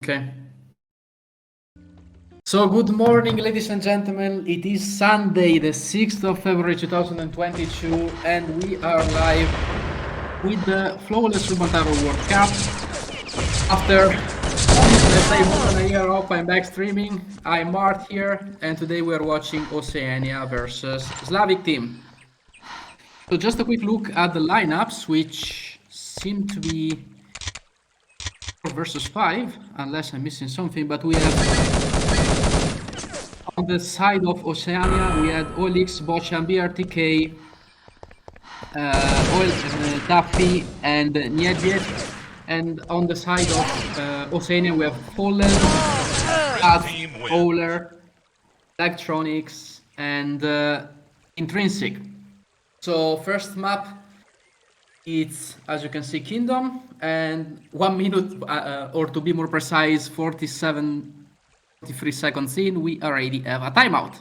Okay. So good morning, ladies and gentlemen. It is Sunday, the 6th of February 2022, and we are live with the Flawless Rumontaro World Cup. After, let's say, more than a year off, I'm back streaming. I'm Mart here, and today we are watching Oceania versus Slavic team. So just a quick look at the lineups, which seem to be 4 versus 5, unless I'm missing something, but we have on the side of Oceania, we had Olix, Bocha, BrTk, duhfysa, and nied. And on the side of Oceania, we have Howler, Howler, Lagtronics, and Intrinsic. So first map, it's, as you can see, Kingdom, and 1 minute, or to be more precise, 43 seconds in, we already have a timeout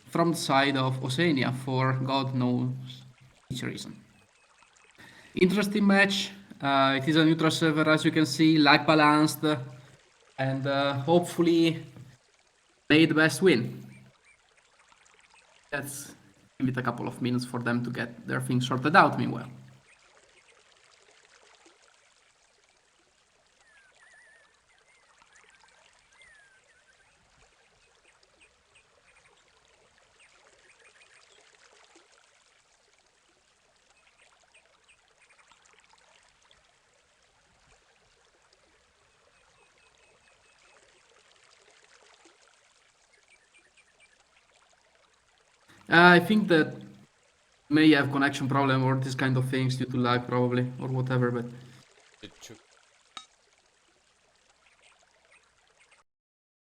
from the side of Oceania for God knows which reason. Interesting match. It is a neutral server, as you can see, lag balanced, and hopefully may the best win. Let's give it a couple of minutes for them to get their things sorted out meanwhile. I think that may have connection problem or this kind of things due to lag probably or whatever, but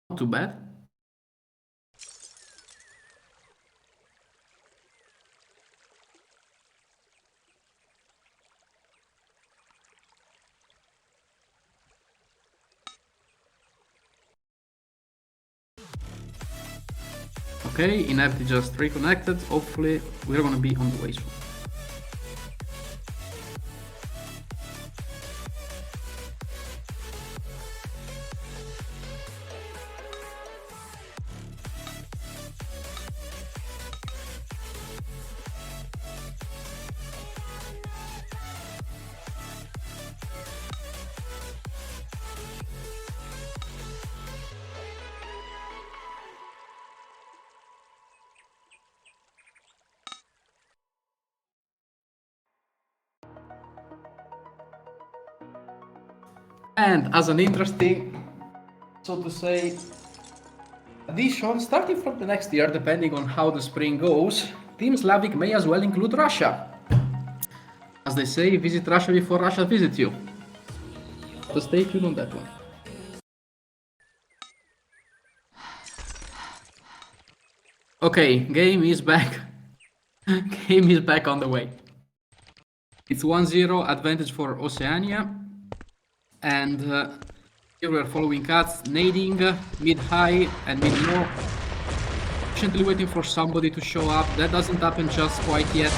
not too bad. Okay, Inepti just reconnected. Hopefully we're gonna be on the way soon. And as an interesting, so to say, addition, starting from the next year, depending on how the spring goes, Team Slavic may as well include Russia. As they say, visit Russia before Russia visits you. So stay tuned on that one. Okay, game is back. Game is back on the way. It's 1-0 advantage for Oceania. And here we are following cuts, nading, mid-high and mid-low. Patiently waiting for somebody to show up. That doesn't happen just quite yet.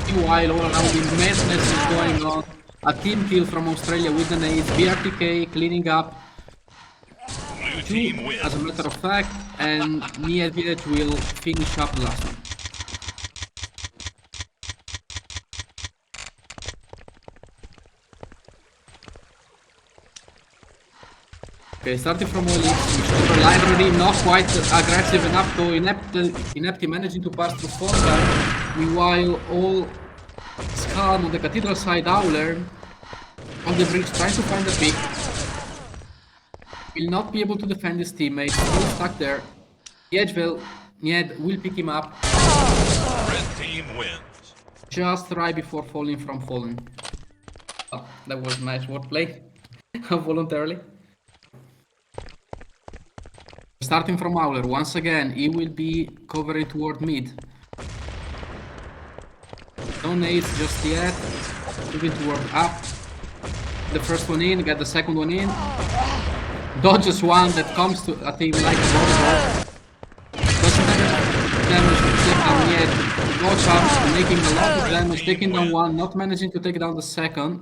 Meanwhile, all around the madness is going on. A team kill from Australia with the nades. BrTk cleaning up. Two, as a matter of fact, and nied will finish up the last one. Okay, starting from Olix, library not quite aggressive enough, though Inepti managing to pass through Fonda. Meanwhile, all Scam on the Cathedral side, Howler on the bridge trying to find a pick. Will not be able to defend his teammate, still stuck there. Nied will pick him up. Red team wins. Just right before falling from Fallen. Oh, that was nice wordplay, voluntarily. Starting from Howler, once again, he will be covering toward mid. No nades just yet. Moving toward up. The first one in, get the second one in. Dodges one that comes to a team like Volleyball. Doesn't have damage to take down yet. Bocha making a lot of damage, taking down one, not managing to take down the second.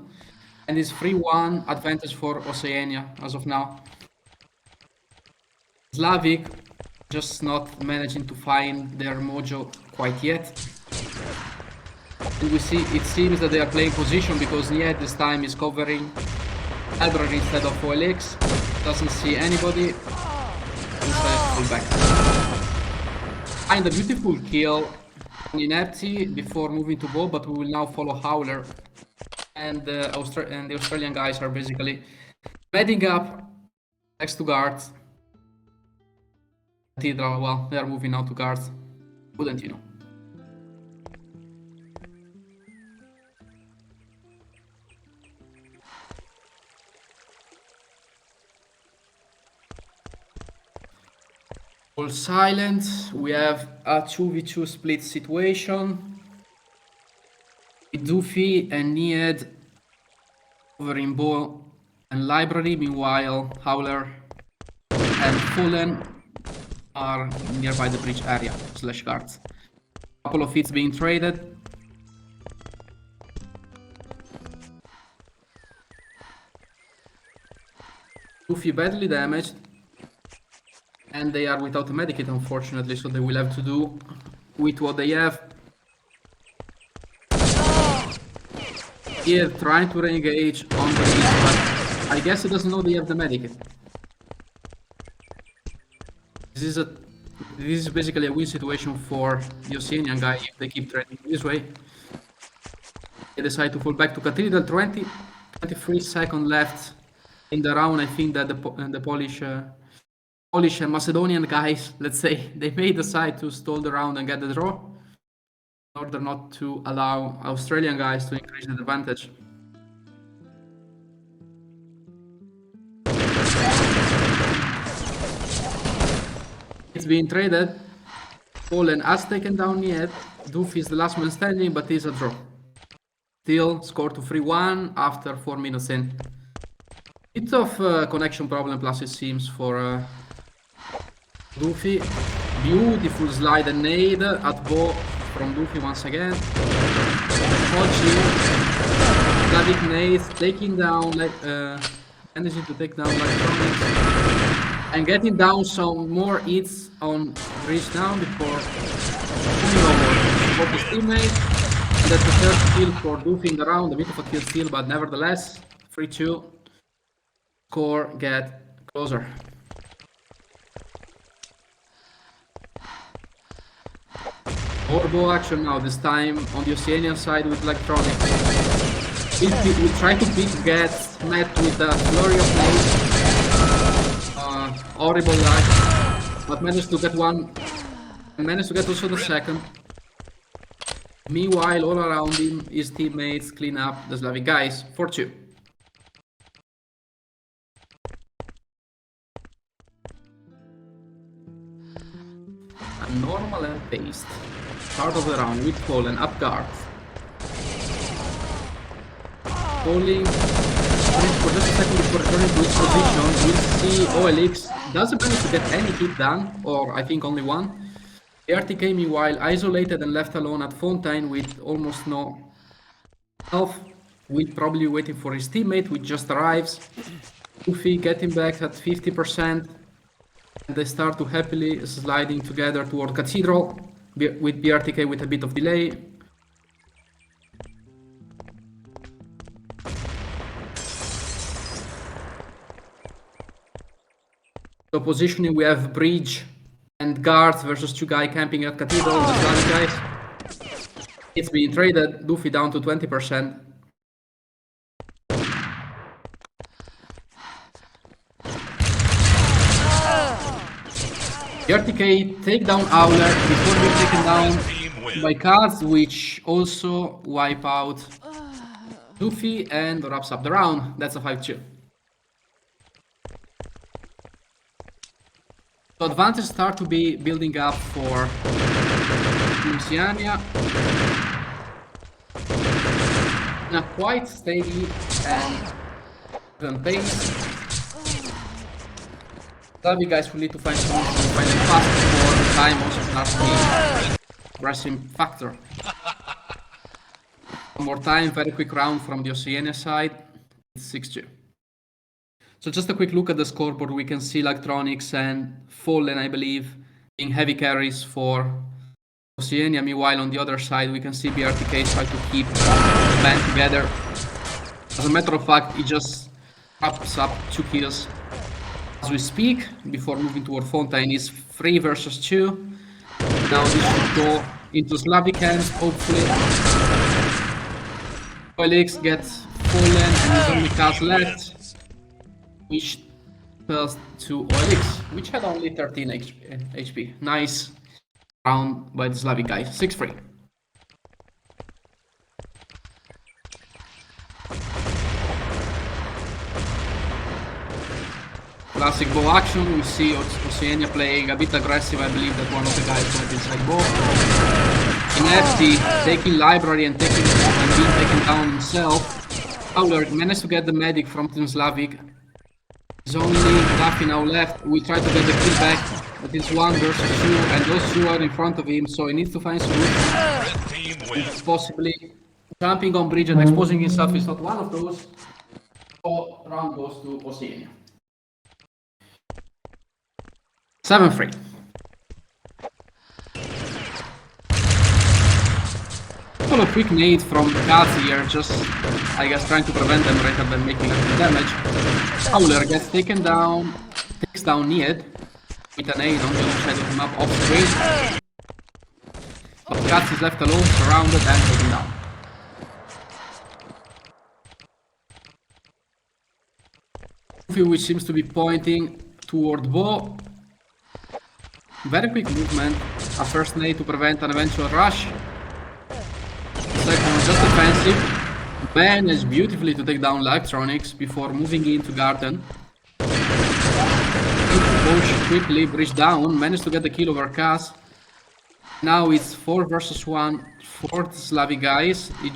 And it's 3-1 advantage for Oceania as of now. Slavic just not managing to find their mojo quite yet. And we see it seems that they are playing position because Nied this time is covering library instead of OLX. Doesn't see anybody. Decided to pull back. Find a beautiful kill on Inepti before moving to Bow, but we will now follow Howler. And the Australian guys are basically bedding up next to guards. Cathedral, well, they are moving now to guards. Wouldn't you know? All silent. We have a 2v2 split situation. Duhfy and Nied over in Bow and Library. Meanwhile, Howler and Fallen are nearby the bridge area / guards. Couple of hits being traded. Duhfy badly damaged. And they are without a medikit, unfortunately, so they will have to do with what they have. Here, trying to re-engage on the bridge, but I guess he doesn't know they have the medikit. This is basically a win situation for the Oceanian guy if they keep trading this way. They decide to fall back to Cathedral. 23 seconds left in the round. I think that the Polish and Macedonian guys, let's say, they may decide to stall the round and get the draw in order not to allow Australian guys to increase the advantage. It's being traded. Poland has taken down Nied. Duhfy is the last man standing, but it's a draw. Still scored to 3-1 after 4 minutes in. Bit of connection problem plus it seems for Duhfy. Beautiful slide and nade at Bow from Duhfy once again. Slavic nades taking down, managing to take down Lagtronics and getting down some more hits on bridge now before moving over to support his teammate. And that's the third kill for Duhfy in the round. A bit of a kill steal, but nevertheless 3-2. Score get closer. More Bow action now, this time on the Oceanian side with Lagtronics. We try to pick gets met with a flurry of nades. Horrible luck, but managed to get one and managed to get also the second. Meanwhile, all around him, his teammates clean up the Slavic guys. 4-2. A normal and paced start of the round with Poland up guard. Falling for just a second before returning to its position. We'll see OLX doesn't manage to get any hit done, or I think only one. BrTk meanwhile isolated and left alone at Fontaine with almost no health. Will probably be waiting for his teammate which just arrives. Duhfy getting back at 50%. And they start to happily sliding together toward Cathedral with BrTk with a bit of delay. So positioning, we have bridge and guards versus 2 guys camping at Cathedral, the Slavic guys. It's being traded, Duhfy down to 20%. BrTk take down Howler before being taken down by cards, which also wipe out Duhfy and wraps up the round. That's a 5-2. So advantage start to be building up for Oceania in a quite steady and even pace. Slavic guys will need to find solutions to find it fast before the time also starts to be aggressive factor. One more time, very quick round from the Oceania side. It's 6-2. So just a quick look at the scoreboard. We can see Lagtronics and Fallen, I believe, being heavy carries for Oceania. Meanwhile, on the other side, we can see BrTk try to keep the band together. As a matter of fact, he just wraps up 2 kills as we speak before moving toward Fontaine. Is 3 versus 2. Now this should go into Slavic hands, hopefully. Felix gets Fallen and there's only Kaz left, which tells to Felix, which had only 13 HP. Nice round by the Slavic guys. 6-3. Classic bow action. We see Oceania playing a bit aggressive. I believe that one of the guys went inside bow. Inepti taking library and being taken down himself. Howler managed to get the medic from Team Slavic. There's only Duffy now left. We try to get the kill back, but it's 1 versus 2, and those 2 are in front of him, so he needs to find solutions. Possibly jumping on bridge and exposing himself is not one of those. So round goes to Oceania. 7-3. Couple of quick nades from Kaz here, just I guess trying to prevent them rather than making any damage. Howler gets taken down, takes down Nied with an nade on the other side of the map off screen. But Kaz is left alone, surrounded and taken down. Which seems to be pointing toward Bo. Very quick movement, a first nade to prevent an eventual rush. Second one just defensive. Managed beautifully to take down Lagtronics before moving into Garden. Push quickly, bridge down, managed to get the kill over Kaz. Now it's 4 versus 1 for the Slavic guys. They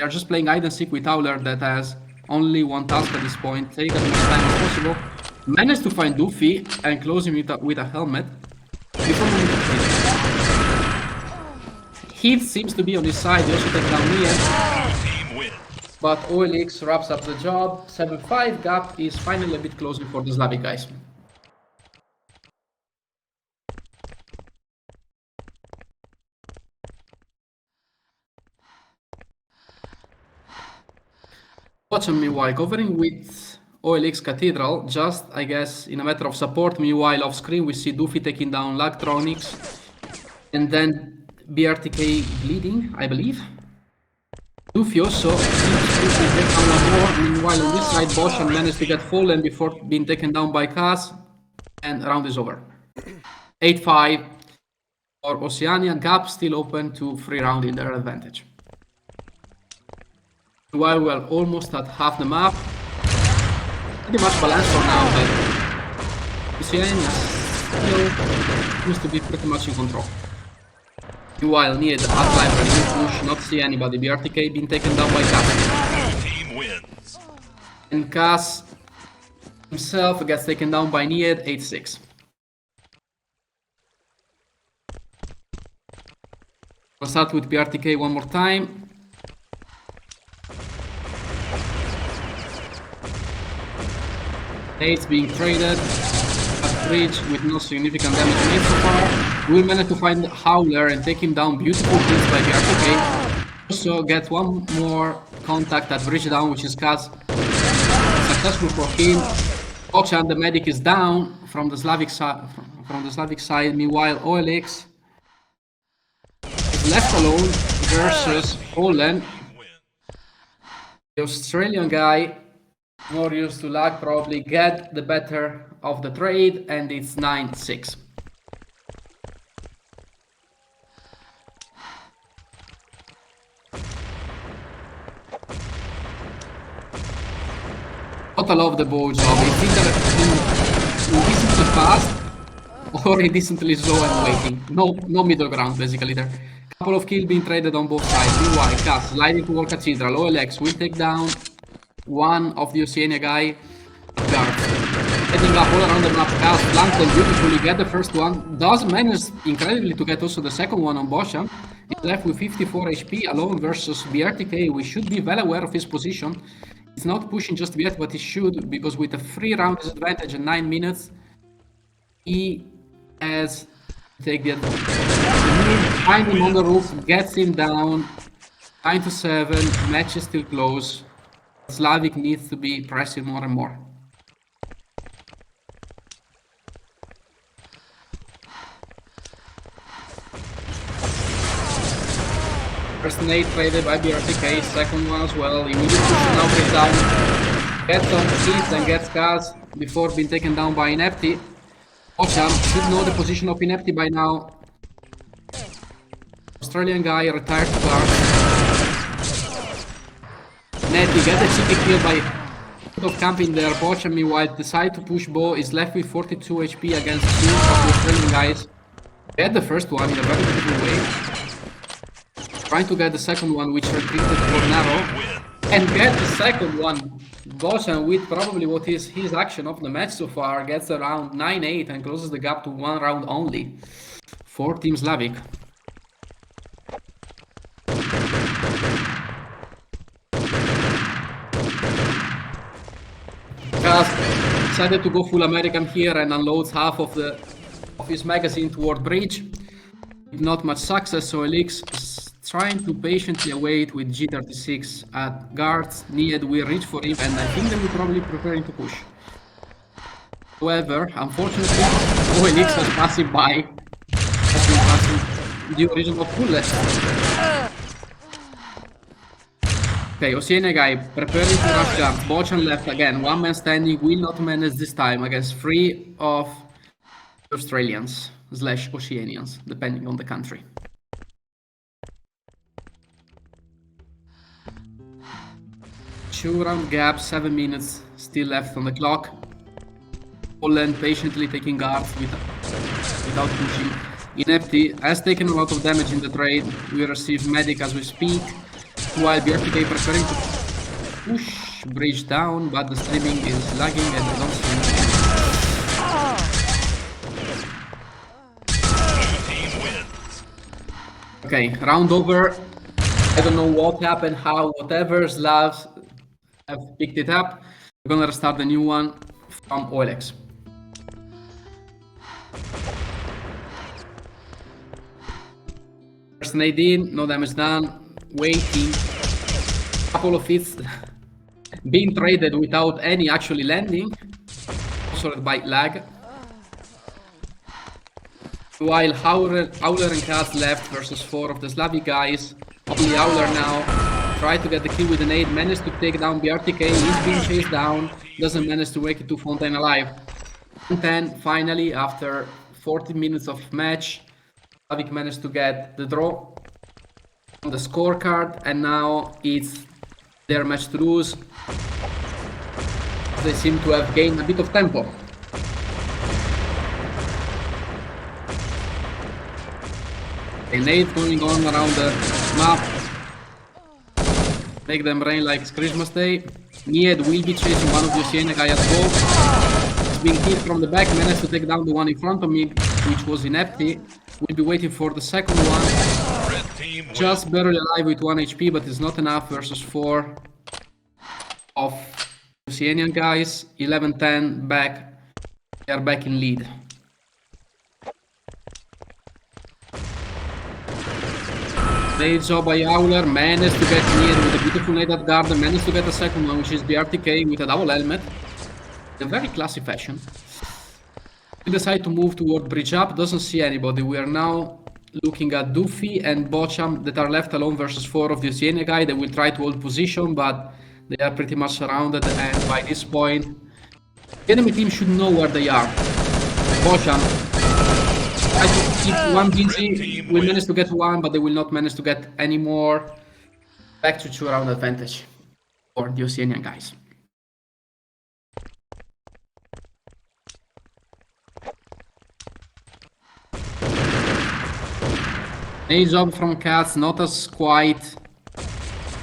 are just playing hide and seek with Howler that has only 1 task at this point. Take as much time as possible. Managed to find Duffy and close him with a helmet. Before moving to Heath seems to be on his side. He also takes down Nied. But OLX wraps up the job. 7-5 gap is finally a bit closer for the Slavic guys. Watching meanwhile covering with OLX Cathedral, just I guess in a matter of support. Meanwhile off screen we see Duffy taking down Lagtronics and then BrTk bleeding, I believe. Duffy also seems to take down one more. Meanwhile on this side Boshan managed to get Fallen before being taken down by Kaz, and round is over. 8-5 for Oceania, gap still open to 3 round in their advantage. While we're almost at half the map, pretty much balanced for now, but Oceania still seems to be pretty much in control. Meanwhile, Nied at library, push, not see anybody. BrTk being taken down by Kaz. Team wins. And Kaz himself gets taken down by Nied, 8-6. We'll start with BrTk one more time. Nades being traded at bridge with no significant damage made so far. We'll manage to find Howler and take him down. Beautiful kills by BrTk. Also get one more contact at bridge down, which is Kaz. Successful for him. Ochan, the medic, is down from the Slavic side. Meanwhile, OLX is left alone versus Fallen. The Australian guy, more used to lag, probably get the better of the trade, and it's 9-6. What I love the bow job. It's either indecently fast or indecently slow and waiting. No middle ground basically there. Couple of kills being traded on both sides. Meanwhile, Kaz sliding toward Cathedral. OLX will take down one of the Oceania guy. Guards. Heading up all around the map. Kaz flanked them beautifully, get the first one. Does manage incredibly to get also the second one on Boshan. He's left with 54 HP alone versus BrTk. We should be well aware of his position. It's not pushing just yet, but he should, because with a 3-round disadvantage and 9 minutes, he has to take the advantage. Find him on the roof, gets him down, 9-7, match is still close. Slavic needs to be pressing more and more. First nade traded by BrTk, second one as well. Immediate push now breaks down. Gets some kills and gets gas before being taken down by Inepti. Ocean should know the position of Inepti by now. Australian guy retired to guard. Netty get a cheeky kill by of camping there. Bochum meanwhile decide to push Bo, is left with 42 HP against 2 of the Australian guys. Get the first one in a very difficult way. Trying to get the second one, which retreated for narrow. And get the second one. Bochum, with probably what is his action of the match so far, gets around 9-8 and closes the gap to 1 round only for Team Slavic. Decided to go full American here and unloads half of his magazine toward bridge. Not much success, so Elix is trying to patiently await with G36 at guards. Nied will reach for him, and I think they will probably preparing to push. However, unfortunately, Elix has passed him by. Has been passing the original bullet. Okay, Oceania guy preparing to rush jump. Bochum left again. One man standing, will not manage this time against 3 of Australians / Oceanians, depending on the country. Two-round gap, 7 minutes still left on the clock. Poland patiently taking guards without pushing. Inepti has taken a lot of damage in the trade. We receive medic as we speak. While BrTk preparing to push bridge down, but the streaming is lagging and I don't see anything. Okay, round over. I don't know what happened, how, whatever. Slavs have picked it up. We're gonna restart the new one from OLX. First nade in, no damage done. Waiting, couple of hits being traded without any actually landing, sorted by lag. While Howler and Cat left versus 4 of the Slavic guys. Only Howler now tried to get the kill with an nade, managed to take down BrTk, is being chased down, doesn't manage to make it to Fontaine alive. And then finally, after 40 minutes of match, Slavic managed to get the draw on the scorecard, and now it's their match to lose. They seem to have gained a bit of tempo. A nade going on around the map. Make them rain like it's Christmas Day. Nied will be chasing one of the Oceania guys at goal. He's being hit from the back, managed to take down the one in front of me, which was Inepti. We'll be waiting for the second one. Just barely alive with 1 HP, but it's not enough versus 4 of Oceanian guys. 11-10 back. They are back in lead. Great job by Howler. Managed to get near with a beautiful nade at guard. Managed to get a second one, which is BrTk with a double helmet. In a very classy fashion. We decide to move toward bridge up. Doesn't see anybody. We are now looking at Duhfy and Bochum that are left alone versus 4 of the Oceania guy. They will try to hold position, but they are pretty much surrounded, and by this point, the enemy team should know where they are. Bochum try to keep one busy. We managed to get one, but they will not manage to get any more. Back to 2-round advantage for the Oceanian guys. Nice job from Cats, not as quite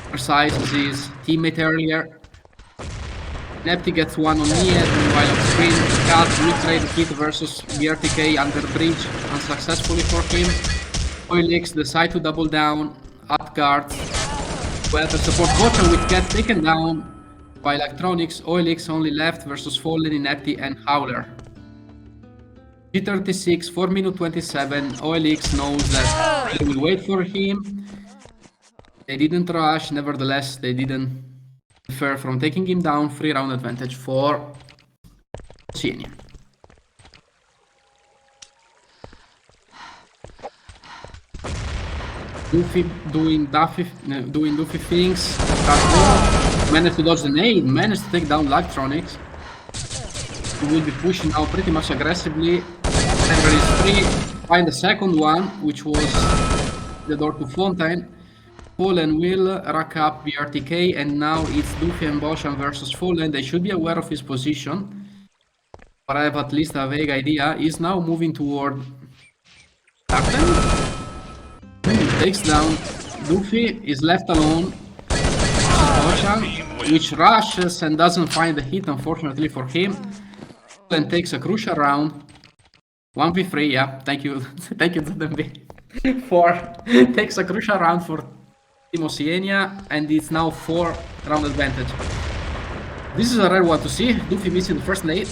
precise as his teammate earlier. Inepti gets one on Nied, while on screen, Cats will trade the hit versus BrTk under bridge unsuccessfully for him. OLX decide to double down at guard. Well, the support Bochum with Cats taken down. by Lagtronics, OLX only left versus Fallen, Inepti and Howler. G36, 4 minute 27, OLX knows that they will wait for him. They didn't rush, nevertheless, they didn't defer from taking him down. 3-round advantage for Oceania. Duffy doing Duffy things. Managed to dodge the nade, managed to take down Lagtronics. He will be pushing now pretty much aggressively. There is 3. Find the second one, which was the door to Fontaine. Fallen will rack up BrTk, and now it's Duffy and Boshan versus Fallen. They should be aware of his position, but I have at least a vague idea. He's now moving toward Captain. Takes down Duffy, is left alone. Boshan, which rushes and doesn't find the hit, unfortunately for him. Fallen takes a crucial round. 1v3, yeah, thank you, thank you ZMB. 4 takes a crucial round for Team Oceania, and it's now 4-round advantage. This is a rare one to see. Duffy missing the first nade.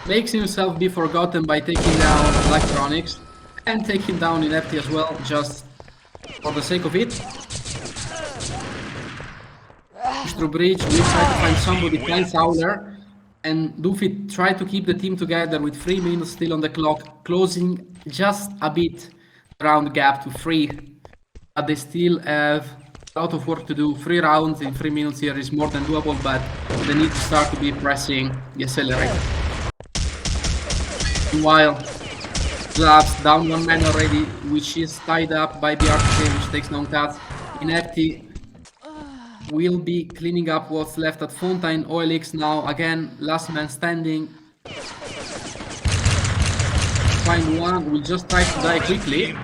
Makes himself be forgotten by taking down Lagtronics and taking down Inepti as well, just for the sake of it. Push through bridge, we try to find somebody, finds Howler, and Duffy tried to keep the team together with 3 minutes still on the clock, closing just a bit round gap to 3, but they still have a lot of work to do. 3 rounds in 3 minutes here is more than doable, but they need to start to be pressing the accelerator. Meanwhile, Slavs down 1 man already, which is tied up by BrTk, which takes non cuts. Inepti will be cleaning up what's left at Fontaine. OLX now again, last man standing. Find one, will just try to die quickly.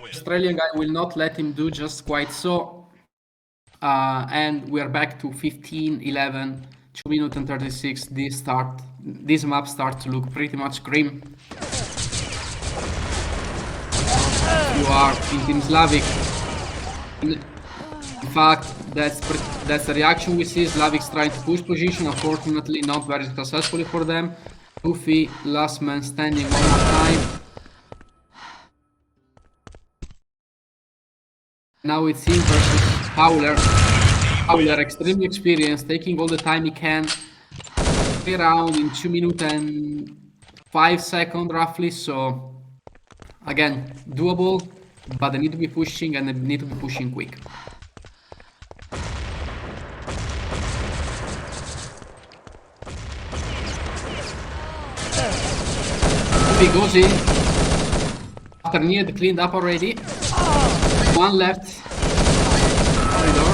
Australian guy will not let him do just quite so. And we are back to 15-11, 2 minutes and 36. This map starts to look pretty much grim. You are in Team Slavic. In fact, that's the reaction we see. Slavic's trying to push position, unfortunately not very successfully for them. Duffy, last man standing one more time. Now it's him versus Howler. Howler extremely experienced, taking all the time he can. 3 rounds in 2 minutes and 5 seconds roughly, so again, doable, but they need to be pushing, and they need to be pushing quick. He goes in after nied cleaned up already. 1 left corridor.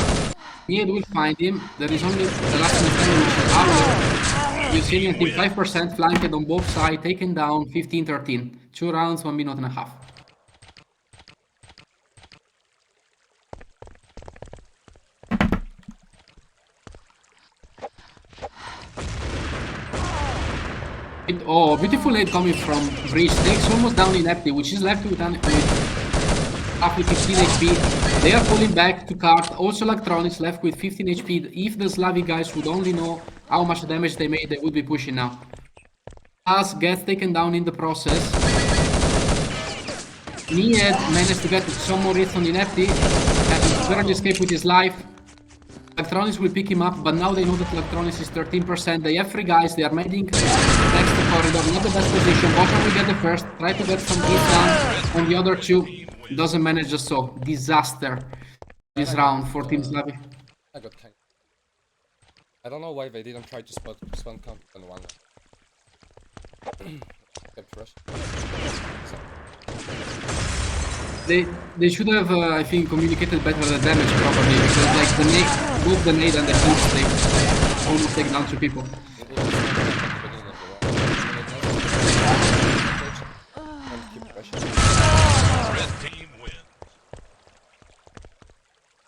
Nied will find him. There is only the last man, which is Howler. Oceania team 5% flanked on both sides, taken down 15-13. 2 rounds, 1 minute and a half. Oh, beautiful nade coming from bridge. Takes almost down Inepti, which is left with roughly 15 HP. They are pulling back to cart. Also Lagtronics left with 15 HP. If the Slavic guys would only know how much damage they made, they would be pushing now. As gets taken down in the process. Nied managed to get some more hits on Inepti and barely escape with his life. Lagtronics will pick him up, but now they know that Lagtronics is 13%. They have 3 guys, they are making next to corridor, not the best position. Boshan will get the first, try to get some hits down on the other 2. Doesn't manage just so. Disaster this round for Team Slavic. I got tanked. I don't know why they didn't try to spawn camp on one. Kept rush. They should have, I think, communicated better the damage probably, because like the nade, both the nade and the hits, they almost take down 2 people.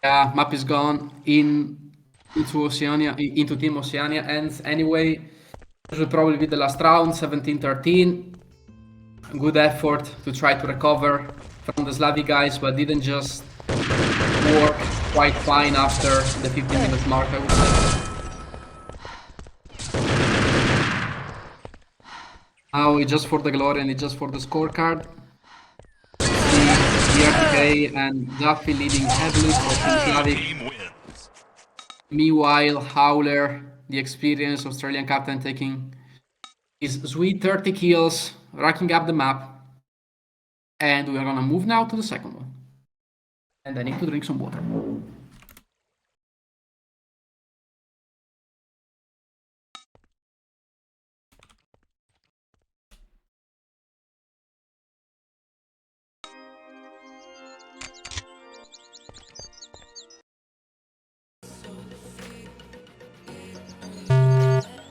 Yeah, map is gone into Oceania, into Team Oceania, and anyway, this will probably be the last round, 17-13. Good effort to try to recover from the Slavic guys, but didn't just work. quite fine after the 15 minutes mark, I would say. Now it's just for the glory and it's just for the scorecard. See BrTk and Duffy leading heavily for Team Slavic. Team wins. Meanwhile, Howler, the experienced Australian captain, taking his sweet 30 kills, racking up the map. And we are gonna move now to the second one. And I need to drink some water.